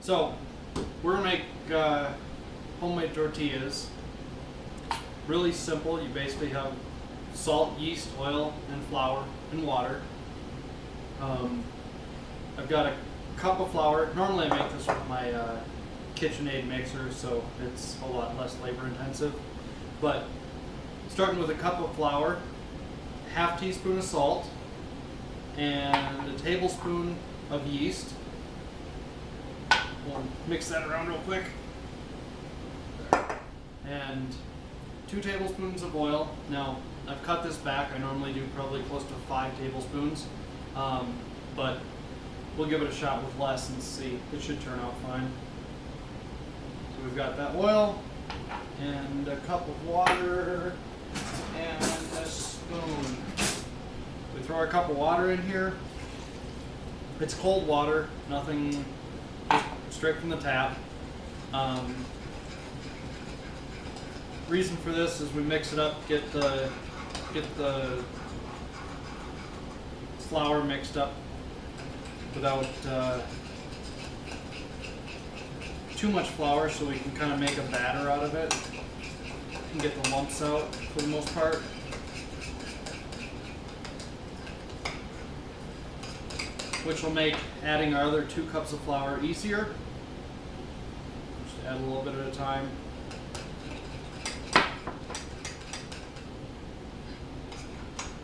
So, we're gonna make homemade tortillas. Really simple. You basically have salt, yeast, oil, and flour and water. I've got a cup of flour. Normally I make this with my KitchenAid mixer, so it's a lot less labor intensive. But starting with a cup of flour, half teaspoon of salt, and a tablespoon of yeast. We'll mix that around real quick. And 2 tablespoons of oil. Now, I've cut this back. I normally do probably close to 5 tablespoons, but we'll give it a shot with less and see. It should turn out fine. So we've got that oil, and a cup of water, and a spoon. We throw our cup of water in here. It's cold water, nothing, just straight from the tap. Reason for this is we mix it up, get the flour mixed up without too much flour, so we can kind of make a batter out of it and get the lumps out for the most part. Which will make adding our other 2 cups of flour easier. Just add a little bit at a time.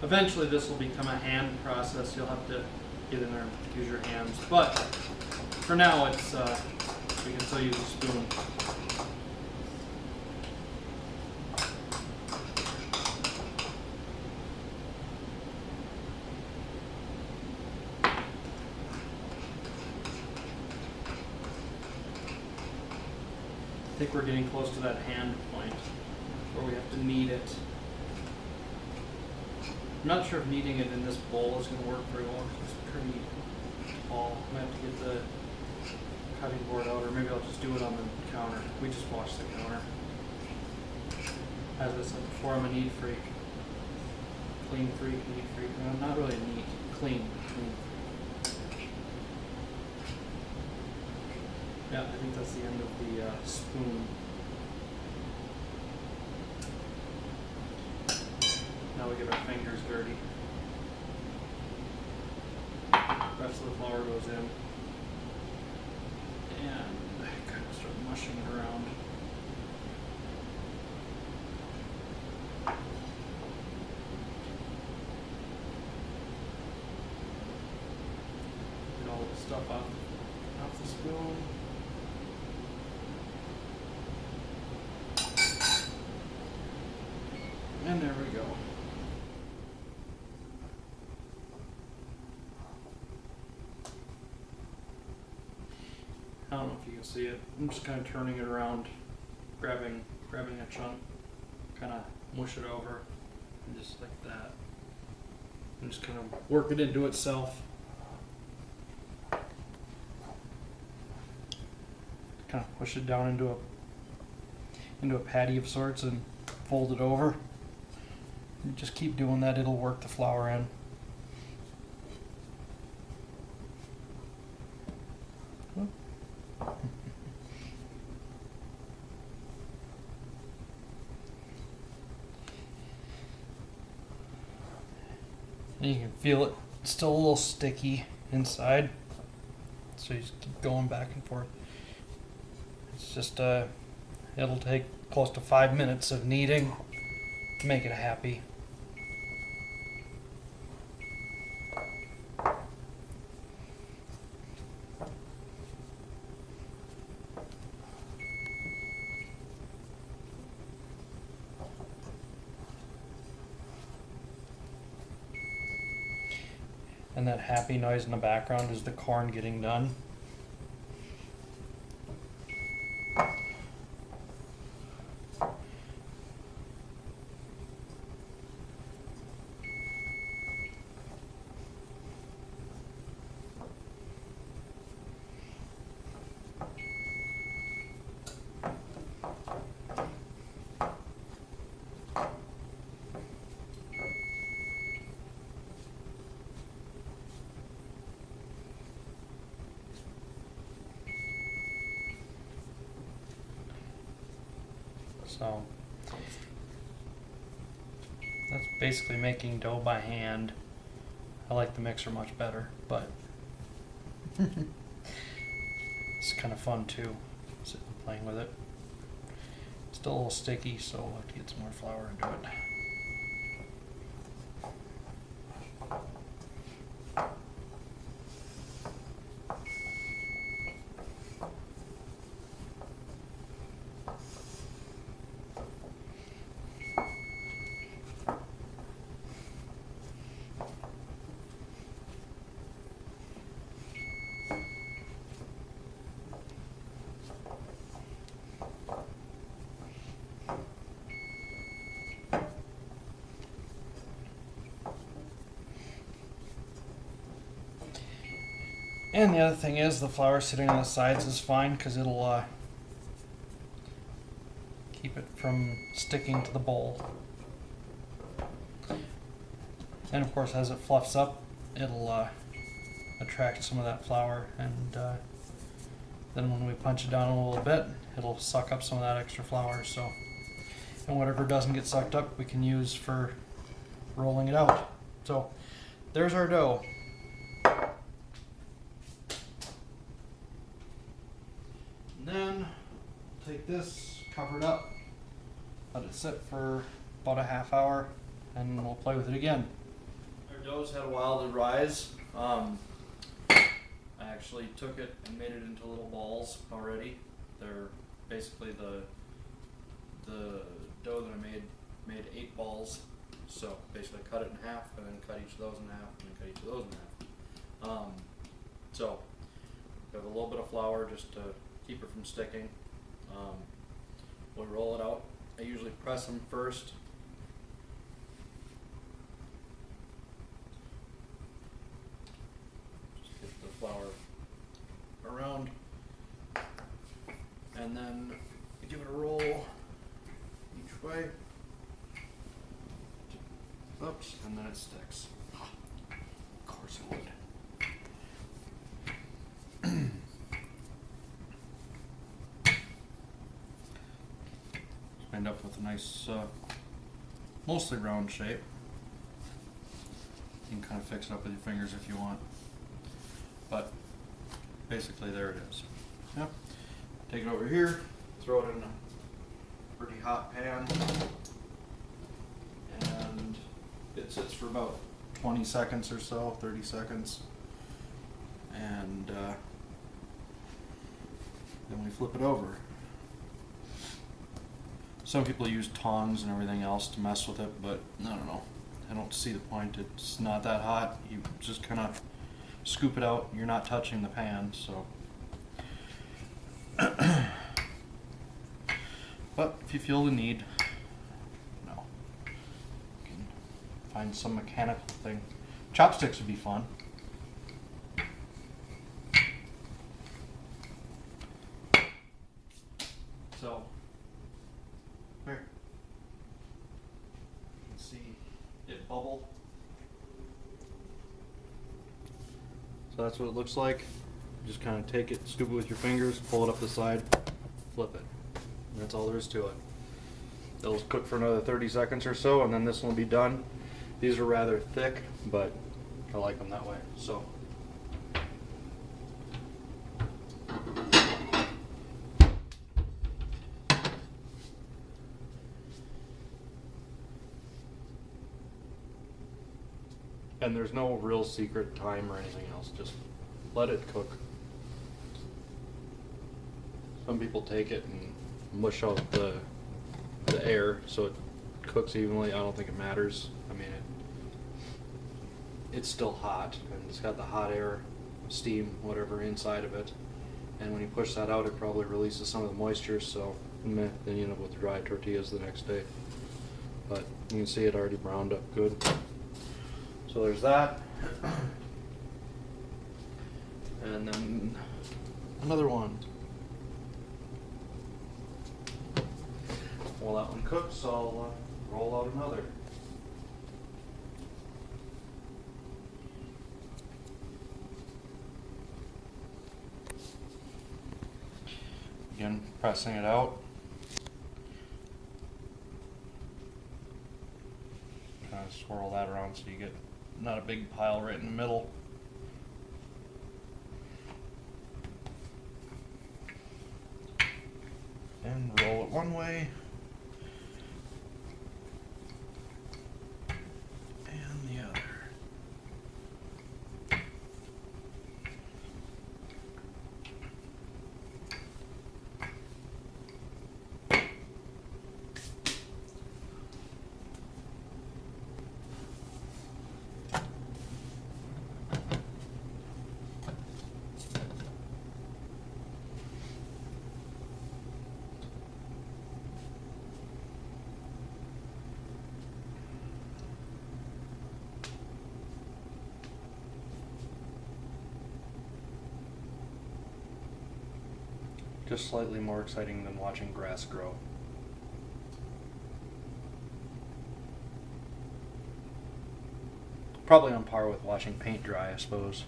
Eventually this will become a hand process. You'll have to get in there and use your hands. But for now it's we can still use a spoon. I think we're getting close to that hand point where we have to knead it. I'm not sure if kneading it in this bowl is going to work very well because it's pretty tall. I might have to get the cutting board out, or maybe I'll just do it on the counter. We just washed the counter. As I said before, I'm a neat freak. Clean freak, neat freak. No, not really neat. Clean. Yeah, I think that's the end of the spoon. Now we get our fingers dirty. The rest of the flour goes in. And kind of start mushing it around. Get all the stuff off the spoon. And there we go. I don't know if you can see it. I'm just kind of turning it around, grabbing a chunk, kind of mush it over, and just like that. And just kind of work it into itself. Kind of push it down into a patty of sorts and fold it over. And just keep doing that, it'll work the flour in. And you can feel it still a little sticky inside, so you just keep going back and forth. It's just it'll take close to 5 minutes of kneading to make it happy. And that happy noise in the background is the corn getting done. So that's basically making dough by hand. I like the mixer much better, but it's kind of fun too, sitting and playing with it. Still a little sticky, so we'll have to get some more flour into it. And the other thing is the flour sitting on the sides is fine because it'll keep it from sticking to the bowl. And of course, as it fluffs up, it'll attract some of that flour, and then when we punch it down a little bit, it'll suck up some of that extra flour. So, and whatever doesn't get sucked up, we can use for rolling it out. So, there's our dough. And then take this, cover it up, let it sit for about a half hour, and we'll play with it again. Our dough's had a while to rise. I actually took it and made it into little balls already. They're basically the dough that I made 8 balls. So basically cut it in half and then cut each of those in half and then cut each of those in half. So we have a little bit of flour just to keep it from sticking. We'll roll it out. I usually press them first. Just get the flour around, and then give it a roll each way. Oops, and then it sticks. Of course it would. End up with a nice, mostly round shape. You can kind of fix it up with your fingers if you want, but basically there it is. Yep. Take it over here, throw it in a pretty hot pan, and it sits for about 20 seconds or so, 30 seconds, and then we flip it over. Some people use tongs and everything else to mess with it, but I don't know. I don't see the point. It's not that hot. You just kind of scoop it out. You're not touching the pan, so. But if you feel the need, you can find some mechanical thing. Chopsticks would be fun. So. Here. You can see it bubble. So that's what it looks like. Just kind of take it, scoop it with your fingers, pull it up the side, flip it. And that's all there is to it. It'll cook for another 30 seconds or so, and then this one will be done. These are rather thick, but I like them that way. So. And there's no real secret time or anything else, just let it cook. Some people take it and mush out the air so it cooks evenly. I don't think it matters. I mean, it's still hot, and it's got the hot air, steam, whatever, inside of it. And when you push that out, it probably releases some of the moisture, so then you end up with dry tortillas the next day. But you can see it already browned up good. So there's that. And then another one. While that one cooks, I'll roll out another. Again, pressing it out. swirl that around so you get not a big pile right in the middle. And roll it one way. And the other. Just slightly more exciting than watching grass grow. Probably on par with watching paint dry, I suppose.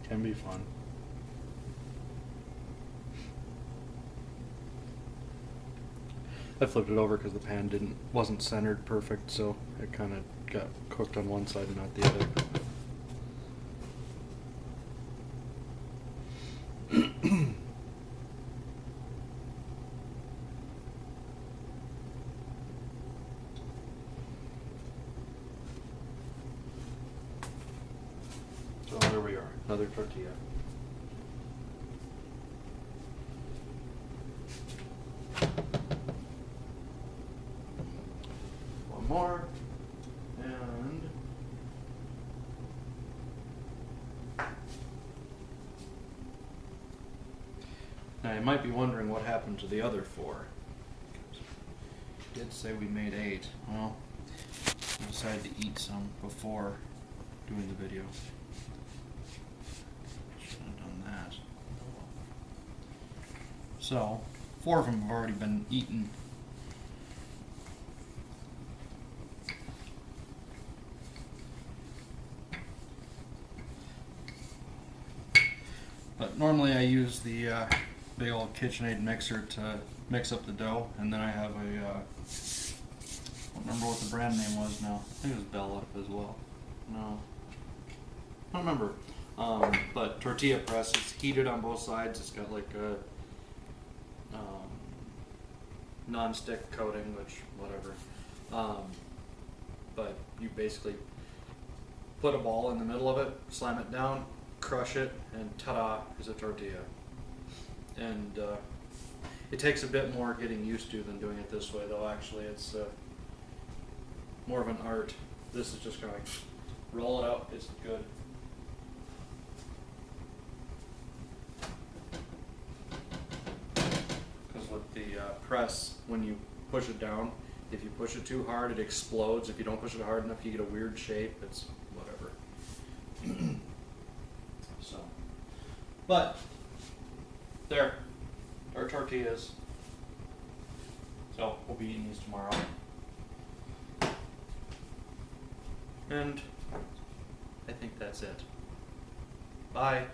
Can be fun. I flipped it over because the pan wasn't centered perfect, so it kind of got cooked on one side and not the other. So there we are, another tortilla. More, and now you might be wondering what happened to the other 4. Did say we made 8. Well, I decided to eat some before doing the video. Should have done that. So 4 of them have already been eaten. But normally I use the big old KitchenAid mixer to mix up the dough, and then I have a, I don't remember what the brand name was now. I think it was Bell Up as well. No, I don't remember. But tortilla press, it's heated on both sides. It's got like a non-stick coating, which, whatever. But you basically put a ball in the middle of it, slam it down, crush it, and ta-da, is a tortilla. And it takes a bit more getting used to than doing it this way, though. Actually, it's more of an art. This is just kind of like roll it out. It's good. Because with the press, when you push it down, if you push it too hard, it explodes. If you don't push it hard enough, you get a weird shape. It's whatever. So, but there, our tortillas. So we'll be eating these tomorrow. And I think that's it. Bye.